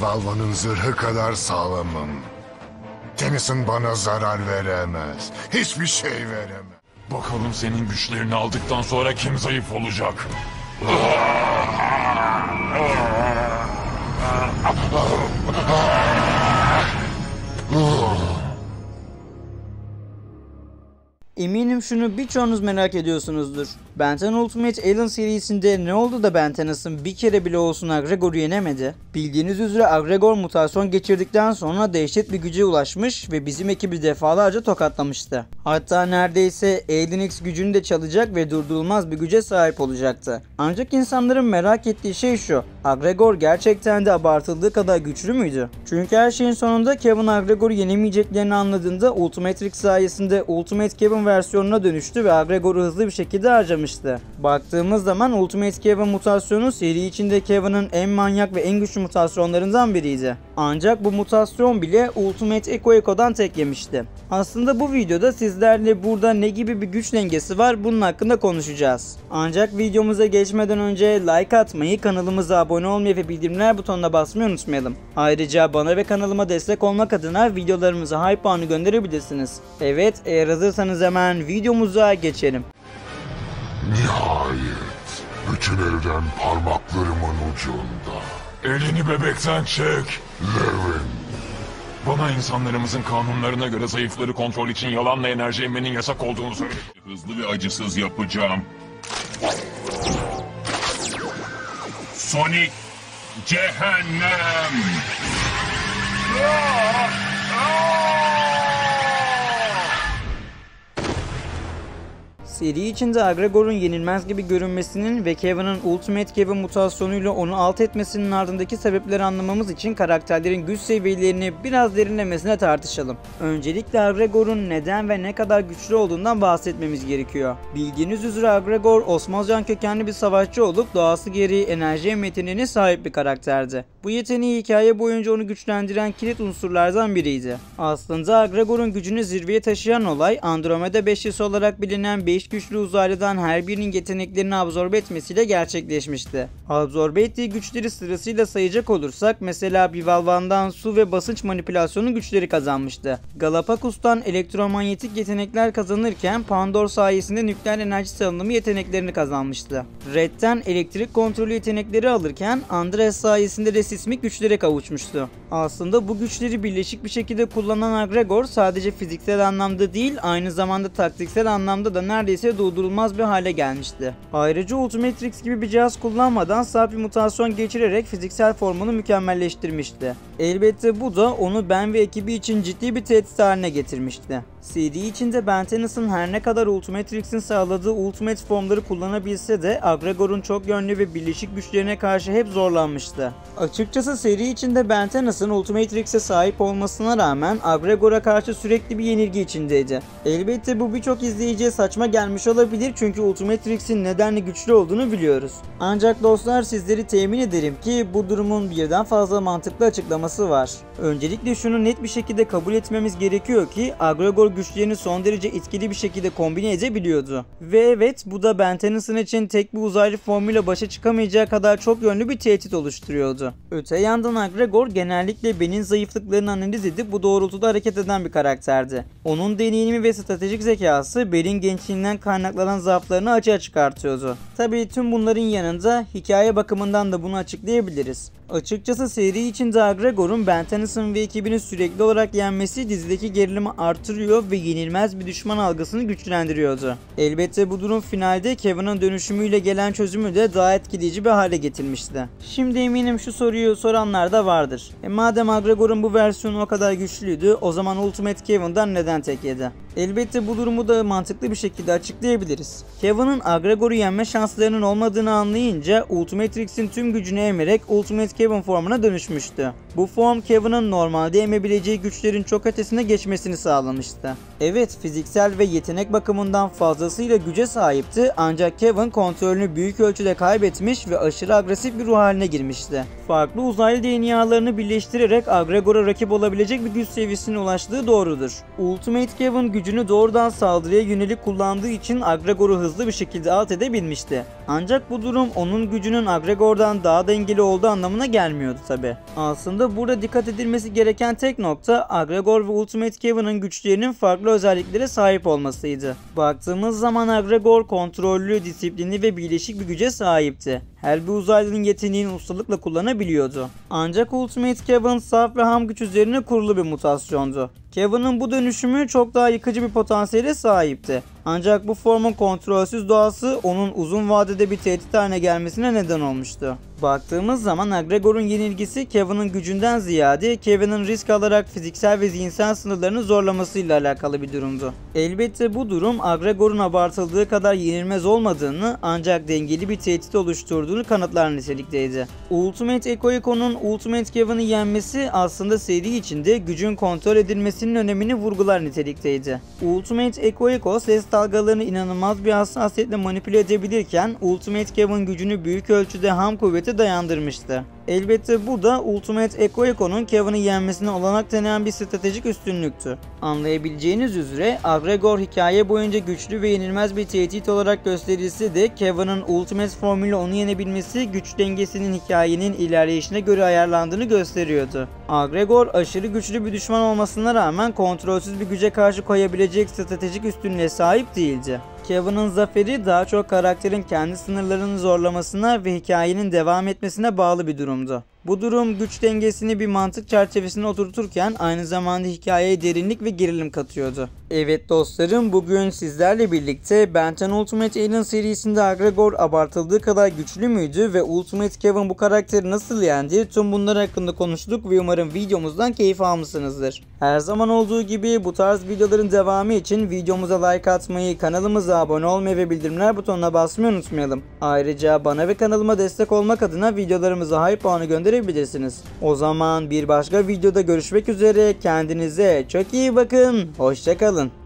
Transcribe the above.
Bivalva'nın zırhı kadar sağlamım. Tennyson bana zarar veremez. Hiçbir şey veremez. Bakalım senin güçlerini aldıktan sonra kim zayıf olacak? Eminim şunu birçoğunuz merak ediyorsunuzdur. Ben 10 Ultimate Alien serisinde ne oldu da Ben 10'ın bir kere bile olsun Aggregor'u yenemedi? Bildiğiniz üzere Aggregor mutasyon geçirdikten sonra dehşet bir güce ulaşmış ve bizim ekibi defalarca tokatlamıştı. Hatta neredeyse Alien X gücünü de çalacak ve durdurulmaz bir güce sahip olacaktı. Ancak insanların merak ettiği şey şu: Aggregor gerçekten de abartıldığı kadar güçlü müydü? Çünkü her şeyin sonunda Kevin Aggregor'u yenemeyeceklerini anladığında Ultimatrix sayesinde Ultimate Kevin versiyonuna dönüştü ve Aggregor'u hızlı bir şekilde harcamıştı. Baktığımız zaman Ultimate Kevin mutasyonu seri içinde Kevin'in en manyak ve en güçlü mutasyonlarından biriydi. Ancak bu mutasyon bile Ultimate Echo'dan tek yemişti. Aslında bu videoda sizlerle burada ne gibi bir güç dengesi var bunun hakkında konuşacağız. Ancak videomuza geçmeden önce like atmayı, kanalımıza abone olmayı ve bildirimler butonuna basmayı unutmayalım. Ayrıca bana ve kanalıma destek olmak adına videolarımıza hype puanı gönderebilirsiniz. Evet, eğer hazırsanız hemen videomuza geçelim. Nihayet. Bütün evren parmaklarımın ucunda. Elini bebekten çek. Levin. Bana insanlarımızın kanunlarına göre zayıfları kontrol için yalanla enerji emmenin yasak olduğunu söyle. Hızlı ve acısız yapacağım. Sonic cehennem. Seri içinde Aggregor'un yenilmez gibi görünmesinin ve Kevin'in Ultimate Kevin mutasyonuyla onu alt etmesinin ardındaki sebepleri anlamamız için karakterlerin güç seviyelerini biraz derinlemesine tartışalım. Öncelikle Aggregor'un neden ve ne kadar güçlü olduğundan bahsetmemiz gerekiyor. Bildiğiniz üzere Aggregor, Osmanlıcan kökenli bir savaşçı olup doğası gereği enerji yeteneğine sahip bir karakterdi. Bu yeteneği hikaye boyunca onu güçlendiren kilit unsurlardan biriydi. Aslında Aggregor'un gücünü zirveye taşıyan olay, Andromeda Beşlisi olarak bilinen 5 güçlü uzaylıdan her birinin yeteneklerini absorbe etmesiyle gerçekleşmişti. Absorbe ettiği güçleri sırasıyla sayacak olursak mesela Bivalvan'dan su ve basınç manipülasyonu güçleri kazanmıştı. Galapagos'tan elektromanyetik yetenekler kazanırken Pandor sayesinde nükleer enerji salınımı yeteneklerini kazanmıştı. Red'den elektrik kontrolü yetenekleri alırken Andres sayesinde de sismik güçlere kavuşmuştu. Aslında bu güçleri birleşik bir şekilde kullanan Aggregor sadece fiziksel anlamda değil, aynı zamanda taktiksel anlamda da neredeyse durdurulmaz bir hale gelmişti. Ayrıca Ultimatrix gibi bir cihaz kullanmadan saf bir mutasyon geçirerek fiziksel formunu mükemmelleştirmişti. Elbette bu da onu Ben ve ekibi için ciddi bir tehdit haline getirmişti. Seri içinde Ben Tennyson'ın her ne kadar Ultimatrix'in sağladığı Ultimate formları kullanabilse de Aggregor'un çok yönlü ve birleşik güçlerine karşı hep zorlanmıştı. Açıkçası seri içinde Ben Tennyson Ultimatrix'e sahip olmasına rağmen Aggregor'a karşı sürekli bir yenilgi içindeydi. Elbette bu birçok izleyiciye saçma gelmiş olabilir çünkü Ultimatrix'in nedenle güçlü olduğunu biliyoruz. Ancak dostlar, sizleri temin ederim ki bu durumun birden fazla mantıklı açıklaması var. Öncelikle şunu net bir şekilde kabul etmemiz gerekiyor ki Aggregor güçlerini son derece etkili bir şekilde kombine edebiliyordu. Ve evet, bu da Ben Tennyson için tek bir uzaylı formuyla başa çıkamayacağı kadar çok yönlü bir tehdit oluşturuyordu. Öte yandan Aggregor genellikle Ben'in zayıflıklarını analiz edip bu doğrultuda hareket eden bir karakterdi. Onun deneyimi ve stratejik zekası Ben'in gençliğinden kaynaklanan zaaflarını açığa çıkartıyordu. Tabii tüm bunların yanında hikaye bakımından da bunu açıklayabiliriz. Açıkçası seri içinde Aggregor'un Ben Tennyson ve ekibini sürekli olarak yenmesi dizideki gerilimi artırıyor ve yenilmez bir düşman algısını güçlendiriyordu. Elbette bu durum finalde Kevin'in dönüşümüyle gelen çözümü de daha etkileyici bir hale getirmişti. Şimdi eminim şu soruyu soranlar da vardır. Madem Aggregor'un bu versiyonu o kadar güçlüydü, o zaman Ultimate Kevin'dan neden tek yedi? Elbette bu durumu da mantıklı bir şekilde açıklayabiliriz. Kevin'in Aggregor'u yenme şanslarının olmadığını anlayınca Ultimatrix'in tüm gücünü emerek Ultimate Kevin formuna dönüşmüştü. Bu form Kevin'in normalde emebileceği güçlerin çok ötesine geçmesini sağlamıştı. Evet, fiziksel ve yetenek bakımından fazlasıyla güce sahipti ancak Kevin kontrolünü büyük ölçüde kaybetmiş ve aşırı agresif bir ruh haline girmişti. Farklı uzaylı DNA'larını birleştirerek Aggregor'a rakip olabilecek bir güç seviyesine ulaştığı doğrudur. Ultimate Kevin gücünü doğrudan saldırıya yönelik kullandığı için Agregor'u hızlı bir şekilde alt edebilmişti. Ancak bu durum onun gücünün Agregor'dan daha dengeli olduğu anlamına gelmiyordu tabi. Aslında burada dikkat edilmesi gereken tek nokta Agregor ve Ultimate Kevin'ın güçlerinin farklı özelliklere sahip olmasıydı. Baktığımız zaman Agregor kontrollü, disiplinli ve birleşik bir güce sahipti. Her bir uzaylının yeteneğini ustalıkla kullanabiliyordu. Ancak Ultimate Kevin saf ve ham güç üzerine kurulu bir mutasyondu. Kevin'in bu dönüşümü çok daha yıkıcı bir potansiyele sahipti. Ancak bu formun kontrolsüz doğası onun uzun vadede bir tehdit haline gelmesine neden olmuştu. Baktığımız zaman Agregor'un yenilgisi Kevin'in gücünden ziyade Kevin'in risk alarak fiziksel ve zihinsel sınırlarını zorlamasıyla alakalı bir durumdu. Elbette bu durum Agregor'un abartıldığı kadar yenilmez olmadığını ancak dengeli bir tehdit oluşturduğunu kanıtlar nitelikteydi. Ultimate Echo Eco'nun Ultimate Kevin'i yenmesi aslında seri içinde gücün kontrol edilmesinin önemini vurgular nitelikteydi. Ultimate Echo Eco ses dalgalarını inanılmaz bir hassasiyetle manipüle edebilirken Ultimate Kevin gücünü büyük ölçüde ham kuvvete dayandırmıştı. Elbette bu da Ultimate Echo Eco'nun Kevin'i yenmesine olanak tanıyan bir stratejik üstünlüktü. Anlayabileceğiniz üzere Agregor hikaye boyunca güçlü ve yenilmez bir tehdit olarak gösterilse de Kevin'in Ultimate formülü onu yenebilmesi güç dengesinin hikayenin ilerleyişine göre ayarlandığını gösteriyordu. Agregor aşırı güçlü bir düşman olmasına rağmen kontrolsüz bir güce karşı koyabilecek stratejik üstünlüğe sahip değildi. Kevin'in zaferi daha çok karakterin kendi sınırlarını zorlamasına ve hikayenin devam etmesine bağlı bir durumdu. Bu durum güç dengesini bir mantık çerçevesine oturturken aynı zamanda hikayeye derinlik ve gerilim katıyordu. Evet dostlarım, bugün sizlerle birlikte Ben 10 Ultimate Alien serisinde Agregor abartıldığı kadar güçlü müydü ve Ultimate Kevin bu karakteri nasıl yendi, tüm bunlar hakkında konuştuk ve umarım videomuzdan keyif almışsınızdır. Her zaman olduğu gibi bu tarz videoların devamı için videomuza like atmayı, kanalımıza abone olmayı ve bildirimler butonuna basmayı unutmayalım. Ayrıca bana ve kanalıma destek olmak adına videolarımıza hype puanı gönderebilirsiniz. O zaman bir başka videoda görüşmek üzere, kendinize çok iyi bakın, hoşça kalın.